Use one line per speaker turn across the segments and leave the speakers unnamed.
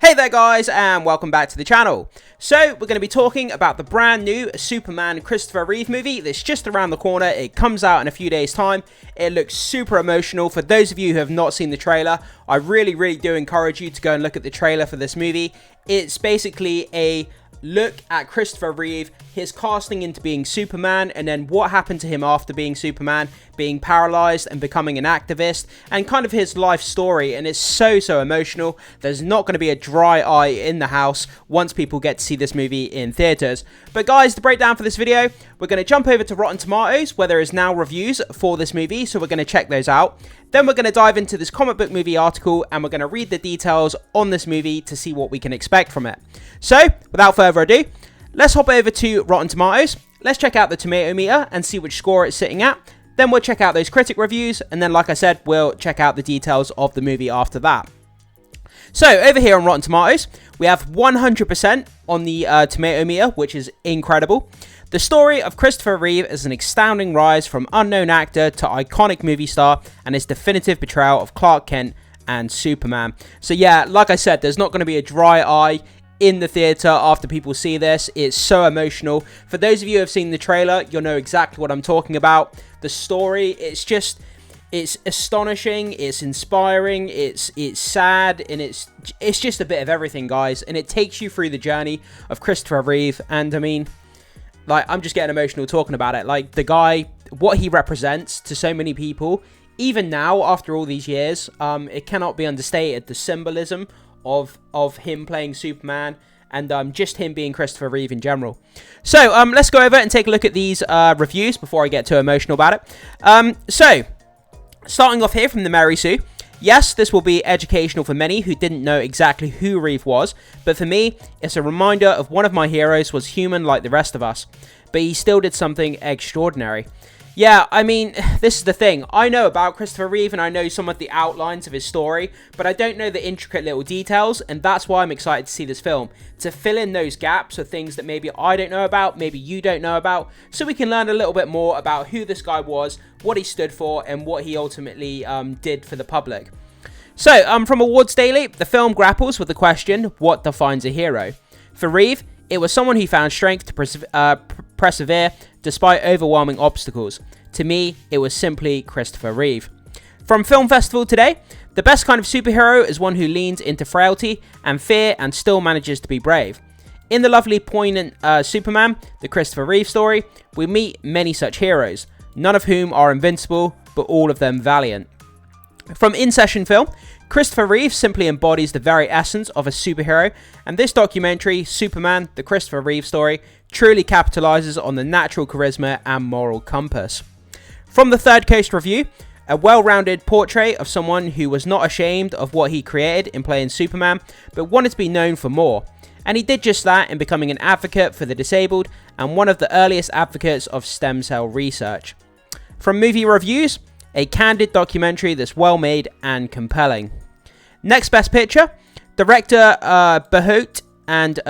Hey there guys, and welcome back to the channel. So we're going to be talking about the brand new Superman Christopher Reeve movie that's just around the corner. It comes out in a few days time. It looks super emotional. For those of you who have not seen the trailer, I really do encourage you to go and look at the trailer for this movie. It's basically a look at Christopher Reeve, his casting into being Superman, and then what happened to him after being Superman, being paralyzed and becoming an activist, and kind of his life story. And it's so emotional. There's not going to be a dry eye in the house once people get to see this movie in theaters. But guys, the breakdown for this video, we're going to jump over to Rotten Tomatoes, where there is now reviews for this movie, so we're going to check those out. Then we're going to dive into this comic book movie article, and we're going to read the details on this movie to see what we can expect from it. So, without further ado, let's hop over to Rotten Tomatoes. Let's check out the tomato meter and see which score it's sitting at. Then we'll check out those critic reviews, and then, like I said, we'll check out the details of the movie after that. So, over here on Rotten Tomatoes, we have 100% on the tomato meter, which is incredible. The story of Christopher Reeve is an astounding rise from unknown actor to iconic movie star, and his definitive portrayal of Clark Kent and Superman. So yeah, like I said, there's not going to be a dry eye in the theater after people see this. It's so emotional. For those of you who have seen the trailer, you'll know exactly what I'm talking about. The story, it's astonishing, it's inspiring, it's sad, and it's just a bit of everything, guys. And it takes you through the journey of Christopher Reeve, and I mean, like, I'm just getting emotional talking about it. Like, the guy, what he represents to so many people, even now, after all these years, it cannot be understated, the symbolism of him playing Superman, and just him being Christopher Reeve in general. So, let's go over and take a look at these reviews before I get too emotional about it. So, starting off here from the Mary Sue. Yes, this will be educational for many who didn't know exactly who Reeve was, but for me, it's a reminder of one of my heroes was human like the rest of us, but he still did something extraordinary. Yeah, I mean, this is the thing. I know about Christopher Reeve and I know some of the outlines of his story, but I don't know the intricate little details, and that's why I'm excited to see this film, to fill in those gaps of things that maybe I don't know about, maybe you don't know about, so we can learn a little bit more about who this guy was, what he stood for, and what he ultimately did for the public. So, from Awards Daily, the film grapples with the question, what defines a hero? For Reeve, it was someone who found strength to persevere despite overwhelming obstacles. To me, it was simply Christopher Reeve. From Film Festival today, the best kind of superhero is one who leans into frailty and fear and still manages to be brave. In the lovely, poignant Superman, the Christopher Reeve story, we meet many such heroes, none of whom are invincible, but all of them valiant. From In Session Film, Christopher Reeve simply embodies the very essence of a superhero, and this documentary, Superman, the Christopher Reeve story, truly capitalizes on the natural charisma and moral compass. From the Third Coast Review, a well-rounded portrait of someone who was not ashamed of what he created in playing Superman, but wanted to be known for more. And he did just that in becoming an advocate for the disabled and one of the earliest advocates of stem cell research. From Movie Reviews, a candid documentary that's well made and compelling. Next Best Picture, director Bahut and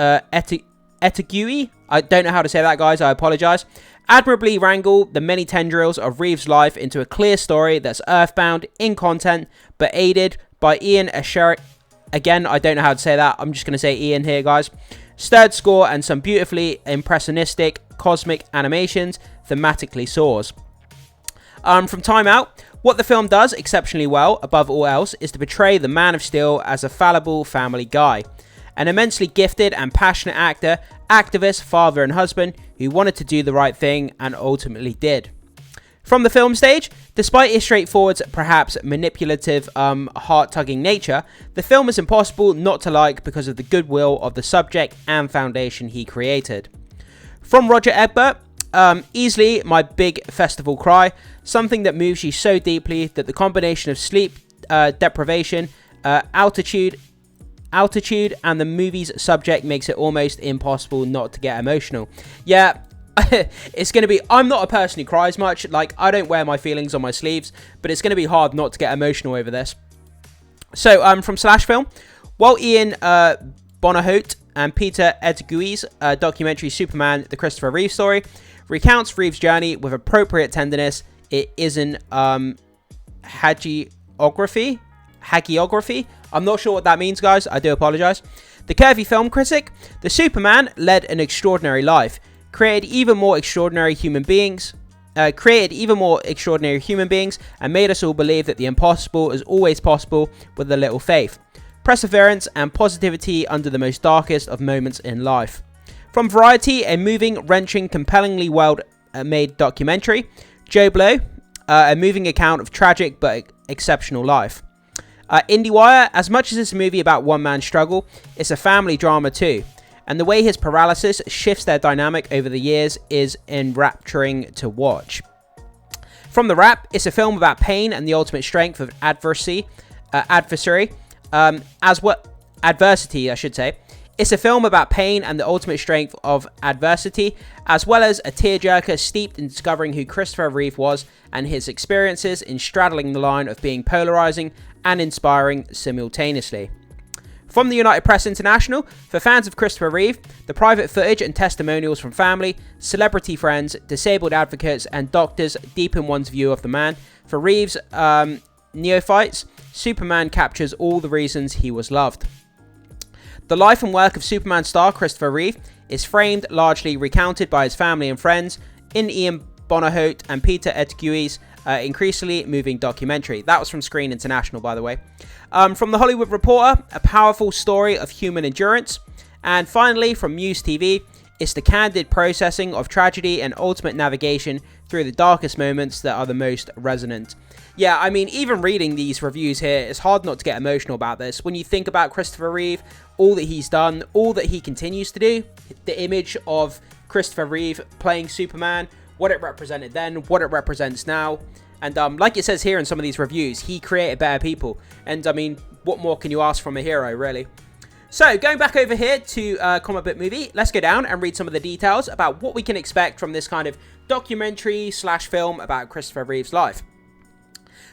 Etegui, I don't know how to say that, guys, I apologize, admirably wrangle the many tendrils of Reeve's life into a clear story that's earthbound in content, but aided by Ian Asherick. Again, I don't know how to say that, I'm just going to say Ian here, guys. Stirred score and some beautifully impressionistic cosmic animations, thematically soars. From Time Out, what the film does exceptionally well, above all else, is to portray the Man of Steel as a fallible family guy. An immensely gifted and passionate actor, activist, father and husband who wanted to do the right thing and ultimately did. From the film stage, despite its straightforward, perhaps manipulative, heart-tugging nature, the film is impossible not to like because of the goodwill of the subject and foundation he created. From Roger Ebert, easily my big festival cry, something that moves you so deeply that the combination of sleep deprivation, altitude, and the movie's subject makes it almost impossible not to get emotional. Yeah, it's going to be, I'm not a person who cries much, like, I don't wear my feelings on my sleeves, but it's going to be hard not to get emotional over this. So, from Slash Film, while Ian Bonahut and Peter Etegui's documentary Superman, the Christopher Reeve story, recounts Reeve's journey with appropriate tenderness, it isn't hagiography. I'm not sure what that means, guys. I do apologize. The curvy film critic, the Superman led an extraordinary life, created even more extraordinary human beings, and made us all believe that the impossible is always possible with a little faith, perseverance, and positivity under the most darkest of moments in life. From Variety, a moving, wrenching, compellingly well-made documentary. Joe Blow, a moving account of tragic but exceptional life. IndieWire, as much as it's a movie about one man's struggle, it's a family drama too. And the way his paralysis shifts their dynamic over the years is enrapturing to watch. From The Wrap, it's a film about pain and the ultimate strength of adversity, I should say. It's a film about pain and the ultimate strength of adversity, as well as a tearjerker steeped in discovering who Christopher Reeve was and his experiences in straddling the line of being polarizing and inspiring simultaneously. From the United Press International, for fans of Christopher Reeve, the private footage and testimonials from family, celebrity friends, disabled advocates, and doctors deepen one's view of the man. For Reeve's neophytes, Superman captures all the reasons he was loved. The life and work of Superman star Christopher Reeve is framed, largely recounted by his family and friends, in Ian Bonaholt and Peter Etigui's increasingly moving documentary. That was from Screen International, by the way. From The Hollywood Reporter, a powerful story of human endurance. And finally, from Muse TV, it's the candid processing of tragedy and ultimate navigation through the darkest moments that are the most resonant. Yeah, I mean, even reading these reviews here, it's hard not to get emotional about this. When you think about Christopher Reeve, all that he's done, all that he continues to do, the image of Christopher Reeve playing Superman, what it represented then, what it represents now. And like it says here in some of these reviews, he created better people. And I mean, what more can you ask from a hero, really? So, going back over here to Comic Book Movie, let's go down and read some of the details about what we can expect from this kind of documentary / film about Christopher Reeve's life.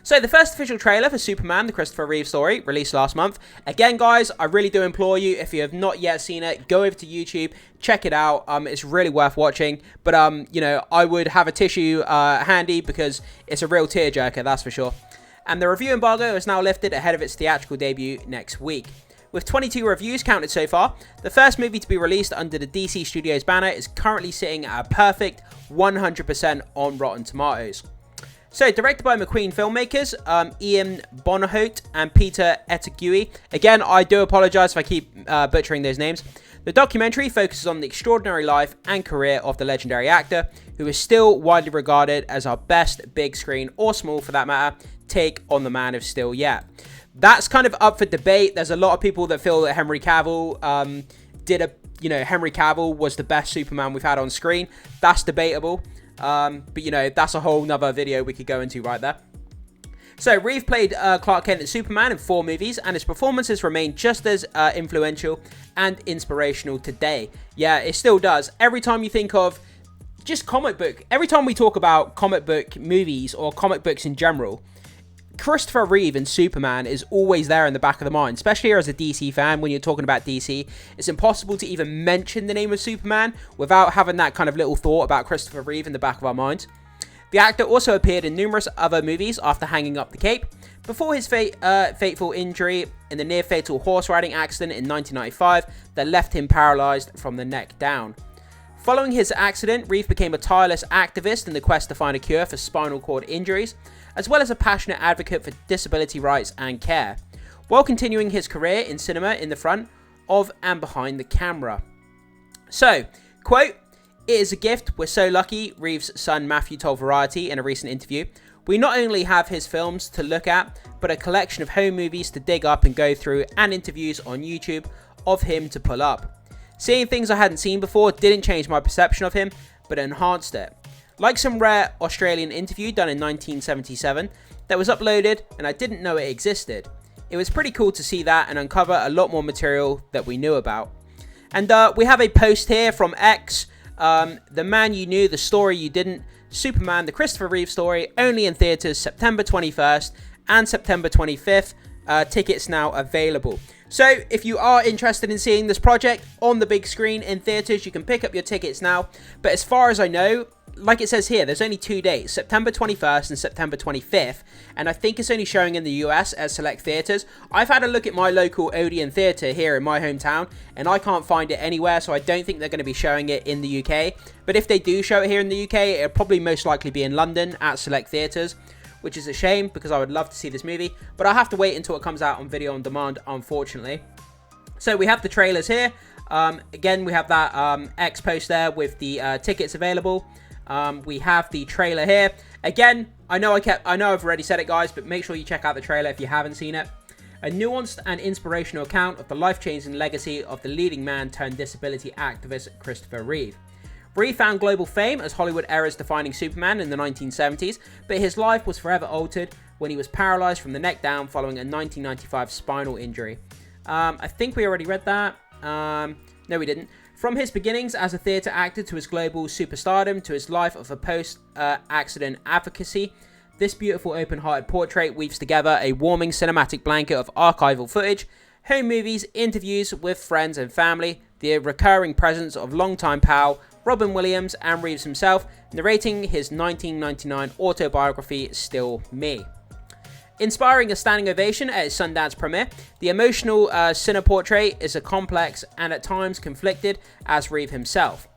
So, the first official trailer for Superman, the Christopher Reeve Story, released last month. Again, guys, I really do implore you, if you have not yet seen it, go over to YouTube, check it out. It's really worth watching. But, you know, I would have a tissue handy because it's a real tearjerker, that's for sure. And the review embargo is now lifted ahead of its theatrical debut next week. With 22 reviews counted so far, the first movie to be released under the DC Studios banner is currently sitting at a perfect 100% on Rotten Tomatoes. So, directed by McQueen filmmakers, Ian Bonaholt and Peter Etegui. Again, I do apologize if I keep butchering those names. The documentary focuses on the extraordinary life and career of the legendary actor, who is still widely regarded as our best big screen, or small for that matter, take on the Man of Steel yet. That's kind of up for debate. There's a lot of people that feel that Henry Cavill Henry Cavill was the best Superman we've had on screen. That's debatable. But, you know, that's a whole nother video we could go into right there. So, Reeve played Clark Kent and Superman in 4 movies, and his performances remain just as influential and inspirational today. Yeah, it still does. Every time you think of just comic book, every time we talk about comic book movies or comic books in general, Christopher Reeve and Superman is always there in the back of the mind, especially here as a DC fan. When you're talking about DC, it's impossible to even mention the name of Superman without having that kind of little thought about Christopher Reeve in the back of our minds. The actor also appeared in numerous other movies after hanging up the cape, before his fateful injury in the near-fatal horse riding accident in 1995 that left him paralysed from the neck down. Following his accident, Reeve became a tireless activist in the quest to find a cure for spinal cord injuries, as well as a passionate advocate for disability rights and care, while continuing his career in cinema in the front of and behind the camera. So, quote, "It is a gift, we're so lucky," Reeve's son Matthew told Variety in a recent interview. "We not only have his films to look at, but a collection of home movies to dig up and go through, and interviews on YouTube of him to pull up. Seeing things I hadn't seen before didn't change my perception of him, but enhanced it. Like some rare Australian interview done in 1977 that was uploaded and I didn't know it existed. It was pretty cool to see that and uncover a lot more material that we knew about." And we have a post here from X. "The man you knew, the story you didn't. Superman, the Christopher Reeve Story, only in theaters September 21st and September 25th. Tickets now available." So, if you are interested in seeing this project on the big screen in theaters, you can pick up your tickets now. But as far as I know, like it says here, there's only 2 dates, September 21st and September 25th, and I think it's only showing in the US at select theatres. I've had a look at my local Odeon theatre here in my hometown, and I can't find it anywhere, so I don't think they're going to be showing it in the UK. But if they do show it here in the UK, it'll probably most likely be in London at select theatres, which is a shame because I would love to see this movie, but I'll have to wait until it comes out on video on demand, unfortunately. So we have the trailers here. Again, we have that X post there with the tickets available. We have the trailer here. Again, I know I've already said it, guys, but make sure you check out the trailer if you haven't seen it. A nuanced and inspirational account of the life-changing legacy of the leading man turned disability activist Christopher Reeve. Reeve found global fame as Hollywood era's defining Superman in the 1970s, but his life was forever altered when he was paralyzed from the neck down following a 1995 spinal injury. I think we already read that. No, we didn't. From his beginnings as a theatre actor to his global superstardom to his life of a post-accident advocacy, this beautiful open-hearted portrait weaves together a warming cinematic blanket of archival footage, home movies, interviews with friends and family, the recurring presence of longtime pal Robin Williams and Reeves himself, narrating his 1999 autobiography, Still Me. Inspiring a standing ovation at its Sundance premiere, the emotional cineportrait is a complex and at times conflicted as Reeve himself.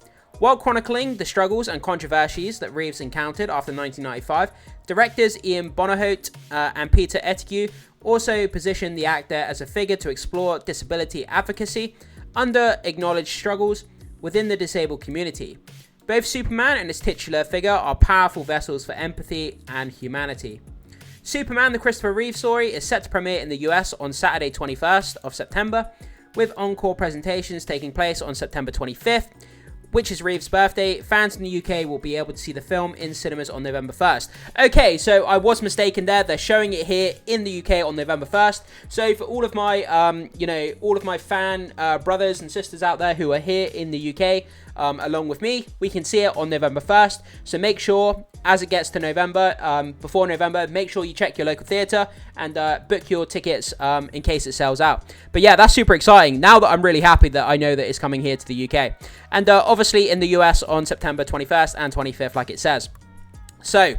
While chronicling the struggles and controversies that Reeves encountered after 1995, directors Ian Bonaholt and Peter Ettigue also positioned the actor as a figure to explore disability advocacy under acknowledged struggles within the disabled community. Both Superman and his titular figure are powerful vessels for empathy and humanity. Superman, the Christopher Reeve Story, is set to premiere in the US on Saturday 21st of September, with encore presentations taking place on September 25th, which is Reeve's birthday. Fans in the UK will be able to see the film in cinemas on November 1st. Okay, so I was mistaken there. They're showing it here in the UK on November 1st. So for all of my, all of my fan brothers and sisters out there who are here in the UK, along with me, we can see it on November 1st. So make sure, as it gets to November, before November, make sure you check your local theatre and book your tickets in case it sells out. But yeah, that's super exciting. Now that I'm really happy that I know that it's coming here to the UK. And obviously in the US on September 21st and 25th, like it says. So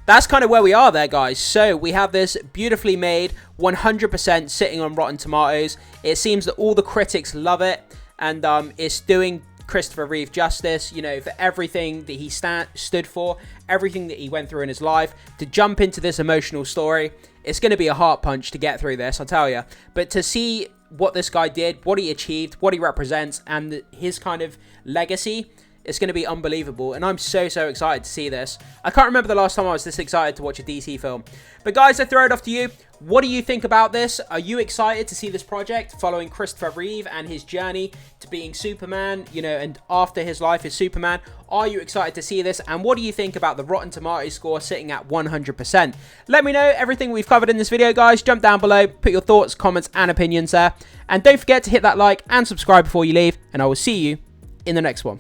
that's kind of where we are there, guys. So we have this beautifully made 100% sitting on Rotten Tomatoes. It seems that all the critics love it, and it's doing Christopher Reeve justice, you know, for everything that he stood for, everything that he went through in his life. To jump into this emotional story, it's going to be a heart punch to get through this, I'll tell you. But to see what this guy did, what he achieved, what he represents, and his kind of legacy, it's going to be unbelievable, and I'm so excited to see this. I can't remember the last time I was this excited to watch a DC film. But guys, I throw it off to you. What do you think about this? Are you excited to see this project following Christopher Reeve and his journey to being Superman, you know, and after his life as Superman? Are you excited to see this? And what do you think about the Rotten Tomatoes score sitting at 100%? Let me know everything we've covered in this video, guys. Jump down below, put your thoughts, comments, and opinions there. And don't forget to hit that like and subscribe before you leave, and I will see you in the next one.